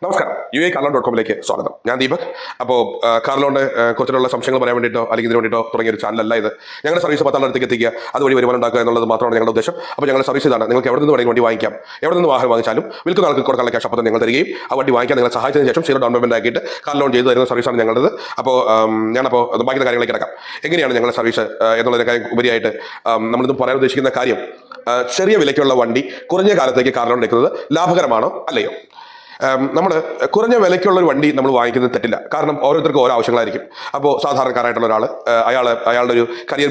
നമസ്കാരം, UACarLoan.com-ലേക്ക് സ്വാഗതം. ഞാൻ ദീപക്. അപ്പോൾ കാർലോണിനെ കുറിച്ചുള്ള സംശയങ്ങൾ പറയാൻ വേണ്ടിയിട്ടോ അല്ലെങ്കിൽ ഇതിന് വേണ്ടിയിട്ടോ തുടങ്ങിയ ഒരു ചാനലല്ല ഇത്. ഞങ്ങളുടെ സർവീസ് 10 ആളുടെ എത്തിക്കുക, അതുവഴി വരുമാനം ഉണ്ടാക്കുക എന്നുള്ളത് മാത്രമാണ് ഞങ്ങളുടെ ഉദ്ദേശം. അപ്പോൾ ഞങ്ങളുടെ സർവീസ് ഇതാണ്. നിങ്ങൾക്ക് എവിടെ നിന്ന് വേണമെങ്കിൽ വണ്ടി വാങ്ങിക്കാം, എവിടെ നിന്ന് വാഹനം വാങ്ങിച്ചാലും വിൽക്കുന്ന ആൾക്ക് കൊടുക്കാനുള്ള ക്യാഷ് അപ്പം ഞങ്ങൾ തരികയും ആ വണ്ടി വാങ്ങിക്കാൻ നിങ്ങളെ സഹായിച്ചതിന് ശേഷം 0 ഡൗൺ പേയ്മെന്റ് ആക്കിയിട്ട് കാർലോൺ ചെയ്ത് തരുന്ന സർവീസാണ് ഞങ്ങളുടേത്. അപ്പോൾ ഞാനപ്പോൾ ബാക്കിയുള്ള കാര്യങ്ങളിലേക്ക് കിടക്കാം. എങ്ങനെയാണ് ഞങ്ങളുടെ സർവീസ് എന്നുള്ളതിനെ ഉപരിയായിട്ട് നമ്മളിത് പറയാൻ ഉദ്ദേശിക്കുന്ന കാര്യം, ചെറിയ വിലയ്ക്കുള്ള വണ്ടി കുറഞ്ഞ കാലത്തേക്ക് കാർലോൺ എടുക്കുന്നത് ലാഭകരമാണോ അല്ലയോ? നമ്മൾ കുറഞ്ഞ വിലയ്ക്കുള്ള ഒരു വണ്ടി നമ്മൾ വാങ്ങിക്കുന്നത് തെറ്റില്ല. കാരണം ഓരോരുത്തർക്കും ഓരോ ആവശ്യങ്ങളായിരിക്കും. അപ്പോൾ സാധാരണക്കാരായിട്ടുള്ള ഒരാൾ അയാളുടെ ഒരു കരിയർ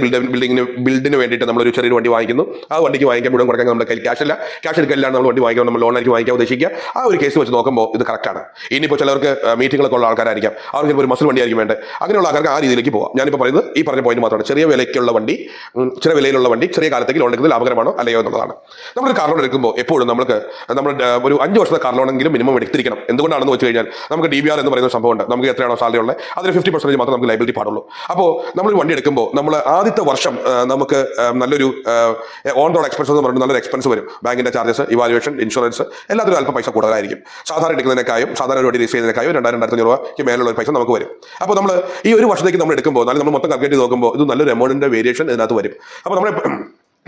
ബിൽഡിന് വേണ്ടിയിട്ട് നമ്മളൊരു ചെറിയൊരു വണ്ടി വാങ്ങിക്കുന്നു. ആ വണ്ടിക്ക് വാങ്ങിക്കാൻ മുഴുവൻ കൊടുക്കാൻ നമ്മുടെ കയ്യിൽ ക്യാഷ് എടുക്കില്ലാണ് നമ്മൾ വണ്ടി വാങ്ങിക്കാൻ, നമ്മൾ ലോണായിരിക്കും വാങ്ങിക്കാൻ ഉദ്ദേശിക്കുക. ആ ഒരു കേസ് വെച്ച് നോക്കുമ്പോൾ ഇത് കറക്റ്റാണ്. ഇനിയിപ്പോൾ ചിലർക്ക് മീറ്റിങ്ങുകളൊക്കെ ഉള്ള ആൾക്കാരായിരിക്കും, അവർക്ക് ഒരു മസിൽ വണ്ടിയായിരിക്കും വേണ്ടത്. അങ്ങനെയുള്ള ആൾക്കാർക്ക് ആ രീതിയിലേക്ക് പോകാം. ഞാനിപ്പോൾ പറയുന്നത് ഈ പറഞ്ഞ പോയിന്റ് മാത്രമാണ്. ചെറിയ വിലയ്ക്കുള്ള വണ്ടി, ചെറിയ വിലയിലുള്ള വണ്ടി ചെറിയ കാലത്തേക്ക് ലോൺ എടുക്കുന്നത് ലാഭകരമാണോ അല്ലയോ എന്നുള്ളതാണ്. നമ്മളൊരു കാർ ലോൺ എടുക്കുമ്പോൾ എപ്പോഴും നമ്മൾ ഒരു 5 വർഷത്തെ കാർ ലോണെങ്കിലും മിനിമം എടുത്തിരിക്കണം. എന്തുകൊണ്ടാണെന്ന് വെച്ച് കഴിഞ്ഞാൽ നമുക്ക് DBR എന്ന് പറയുന്ന സംഭവമുണ്ട്. നമുക്ക് എത്രയാണോ സാലറി ഉള്ളത് അതിന് 50% മാത്രം നമുക്ക് ലൈബിലിറ്റി പാടുള്ളൂ. അപ്പോൾ നമ്മൾ വണ്ടി എടുക്കുമ്പോൾ നമ്മൾ ആദ്യത്തെ വർഷം നമുക്ക് നല്ലൊരു ഓൺ റോഡ് എക്സ്പെൻസ് എന്ന് പറയുന്നത് നല്ലൊരു എക്സ്പെൻസ് വരും. ബാങ്കിന്റെ ചാർജസ്, ഇവാലുവേഷൻ, ഇൻഷുറൻസ് എല്ലാത്തിനും അല്പം പൈസ കൂടുതലായിരിക്കും. സാധാരണ എടുക്കുന്നതിനേക്കായും സാധാരണ ഒരു വണ്ടി രജിസ്റ്റർ ചെയ്യുന്നതിനേക്കായും 2,000-2,500 രൂപയ്ക്ക് മേലുള്ള ഒരു പൈസ നമുക്ക് വരും. അപ്പോൾ നമ്മൾ ഈ ഒരു വർഷത്തേക്ക് നമ്മൾ എടുക്കുമ്പോൾ, നമ്മൾ മൊത്തം കാൽക്കുലേറ്റ് ചെയ്ത് നോക്കുമ്പോൾ ഇത് നല്ലൊരു എമൗണ്ടിന്റെ വേരിയേഷൻ ഇതിനകത്ത് വരും. അപ്പോൾ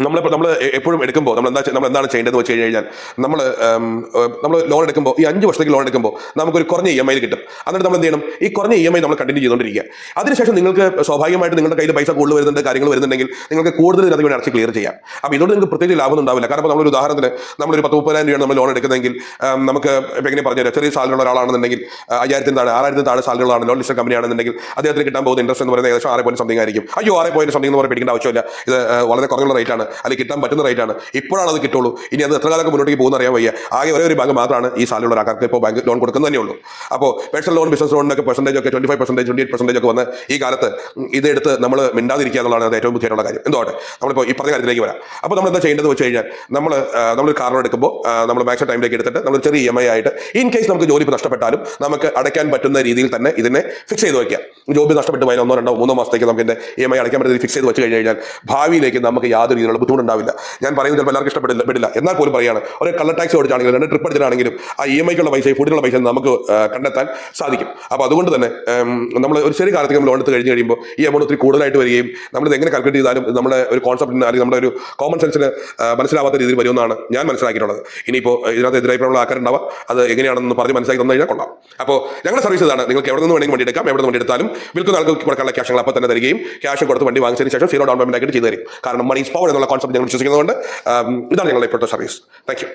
നമ്മൾ എപ്പോഴും എടുക്കുമ്പോൾ നമ്മൾ എന്താണ് ചെയ്യേണ്ടതെന്ന് വെച്ച് കഴിഞ്ഞാൽ, നമ്മൾ ലോൺ എടുക്കുമ്പോൾ ഈ 5 വർഷത്തേക്ക് ലോൺ എടുക്കുമ്പോൾ നമുക്കൊരു കുറഞ്ഞ EMI കിട്ടും. എന്നിട്ട് നമ്മൾ എന്ത് ചെയ്യണം, ഈ കുറഞ്ഞ EMI നമ്മൾ കണ്ടിന്യൂ ചെയ്തുകൊണ്ടിരിക്കുക. അതിനുശേഷം നിങ്ങൾക്ക് സ്വാഭാവികമായിട്ട് നിങ്ങളുടെ കയ്യിൽ പൈസ കൂടുതൽ വരുന്നുണ്ട്, കാര്യങ്ങൾ വരുന്നുണ്ടെങ്കിൽ നിങ്ങൾക്ക് കൂടുതൽ ഇതിനകത്ത് വേണ്ടി അടച്ച് ക്ലിയർ ചെയ്യാം. അപ്പോൾ ഇതുകൊണ്ട് നിങ്ങൾക്ക് പ്രത്യേകിച്ച് ലാഭം ഉണ്ടാവില്ല. കാരണം നമ്മളൊരു ഉദാഹരണത്തിന് നമ്മളൊരു 10-30,000 രൂപയാണ് നമ്മൾ ലോൺ എടുക്കുന്നതെങ്കിൽ, നമുക്ക് ഇപ്പോൾ എങ്ങനെ പറഞ്ഞുതരാം, ചെറിയ സാലറി ഉള്ള ഒരാളാണെന്നുണ്ടെങ്കിൽ 5,000 താഴെ 6,000 താഴെ സാലറി ഉള്ളതാണ്, ലോൺ ലിസ്റ്റർ കമ്പനി ആണെന്നുണ്ടെങ്കിൽ അദ്ദേഹത്തിന് കിട്ടാൻ പോകുന്ന ഇൻട്രസ്റ്റ് എന്ന് പറയുന്നത് ഏകദേശം 6.something ആയിരിക്കും. 6.something എന്ന് പറഞ്ഞാൽ പേടിക്കേണ്ട ആവശ്യമില്ല. ഇത് വളരെ കുറഞ്ഞുള്ള റേറ്റ് ആണ്, അല്ലെങ്കിൽ കിട്ടാൻ പറ്റുന്ന റേറ്റാണ്. ഇപ്പോഴാണ് അത് കിട്ടുള്ളൂ. ഇനി അത് എത്ര കാലം മുന്നോട്ടേക്ക് പോകുന്ന അറിയാൻ വയ്യ. ആകെ ഒരു ബാങ്ക് മാത്രമാണ് ഈ സാലറിയുള്ള ആൾക്കാർക്ക് ഇപ്പോൾ ബാങ്ക് ലോൺ കൊടുക്കുന്നത് തന്നെ ഉള്ളൂ. അപ്പോൾ പേഴ്സണൽ ലോൺ, ബിസിനസ് ലോണിനൊക്കെ പെർസെൻറ്റേജ് ഒക്കെ 25%, 28% ഒക്കെ വന്ന് ഈ കാലത്ത് ഇതെടുത്ത് നമ്മൾ മിണ്ടാതിരിക്കുക എന്നുള്ളതാണ് അത് ഏറ്റവും ബുദ്ധിമുട്ടുള്ള കാര്യം. എന്തുകൊണ്ട് നമ്മളിപ്പോൾ ഈ പറഞ്ഞ കാര്യത്തിലേക്ക് വരാം. അപ്പോൾ നമ്മൾ എന്താ ചെയ്യേണ്ടത് വെച്ച് കഴിഞ്ഞാൽ, നമ്മൾ കാർ ലോൺ എടുക്കുമ്പോൾ നമ്മൾ മാക്സിമം ടൈമിലേക്ക് എടുത്തിട്ട് നമ്മൾ ചെറിയ EMI ആയിട്ട്, ഇൻ കേസ് നമുക്ക് ജോലി നഷ്ടപ്പെട്ടാലും നമുക്ക് അടയ്ക്കാൻ പറ്റുന്ന രീതിയിൽ തന്നെ ഇതിനെ ഫിക്സ് ചെയ്ത് വയ്ക്കാം. ജോബി നഷ്ടപ്പെട്ട് 1, 2, 3 മാസത്തേക്ക് നമുക്ക് ഇതിന്റെ EMI അടയ്ക്കാൻ പറ്റുന്ന ഫിക്സ് ചെയ്ത് വെച്ച് കഴിഞ്ഞാൽ ഭാവിയിലേക്ക് നമുക്ക് യാതൊരു രീതിയിലുള്ള ബുദ്ധിമുട്ടുണ്ടാവില്ല. ഞാൻ പറയുന്നത് ചിലപ്പോൾ എല്ലാവർക്കും ഇഷ്ടപ്പെടില്ല, എന്നാൽ പോലും പറയുകയാണ്, ഒരു കള്ളർ ടാക്സ് ഓടിച്ചാണെങ്കിലും 2 ട്രിപ്പ് അടിച്ചിട്ടാണെങ്കിലും ആ EMI-ക്കുള്ള പൈസ, ഫുഡിനുള്ള പൈസ നമുക്ക് കണ്ടെത്താൻ സാധിക്കും. അപ്പോൾ അതുകൊണ്ട് തന്നെ നമ്മൾ ഒരു ചെറിയ കാലത്തേക്ക് നമ്മൾ ലോൺ എടുത്ത് കഴിയുമ്പോൾ ഈ എമൗണ്ട് ഒത്തിരി കൂടുതലായിട്ട് വരികയും നമ്മളിത് എങ്ങനെ കാൽക്കുലേറ്റ് ചെയ്താലും നമ്മുടെ ഒരു കോൺസെപ്റ്റിന് അല്ലെങ്കിൽ നമ്മുടെ ഒരു കോമൺ സെൻസിന് മനസ്സിലാവാത്ത രീതിയിൽ വരുമെന്നാണ് ഞാൻ മനസ്സിലാക്കിയിട്ടുള്ളത്. ഇനിയിപ്പോൾ ഇതിനകത്ത് എതിരായിട്ടുള്ള ആൾക്കാരുണ്ടാവാം, അത് എങ്ങനെയാണെന്ന് പറഞ്ഞ് മനസ്സിലാക്കി തന്നു കഴിഞ്ഞാൽ കൊള്ളാം. അപ്പോൾ ഞങ്ങളുടെ സർവീസ് ഇതാണ്. നിങ്ങൾക്ക് എവിടെ നിന്ന് വേണമെങ്കിൽ വണ്ടി എടുക്കാം, എവിടെ നിന്ന് വണ്ടി എടുത്താലും വിൽക്കുന്ന ആൾക്ക് കൊടുക്കാനുള്ള ക്യാഷുകൾ അപ്പോൾ തന്നെ തരികയും ക്യാഷ് കൊടുത്ത് വണ്ടി വാങ്ങിച്ചതിന് ശേഷം 0 ഡൗൺ പേയ്മെന്റ് ആയിട്ട് ചെയ്തു തരും. കാരണം മണി ഈസ് പവർ എന്നുള്ള കോൺസെപ്റ്റ് ഞങ്ങൾ വിശ്വസിക്കുന്നതുകൊണ്ട് ഇതാണ് ഞങ്ങളുടെ ഇപ്പോഴത്തെ സർവീസ്. Thank you.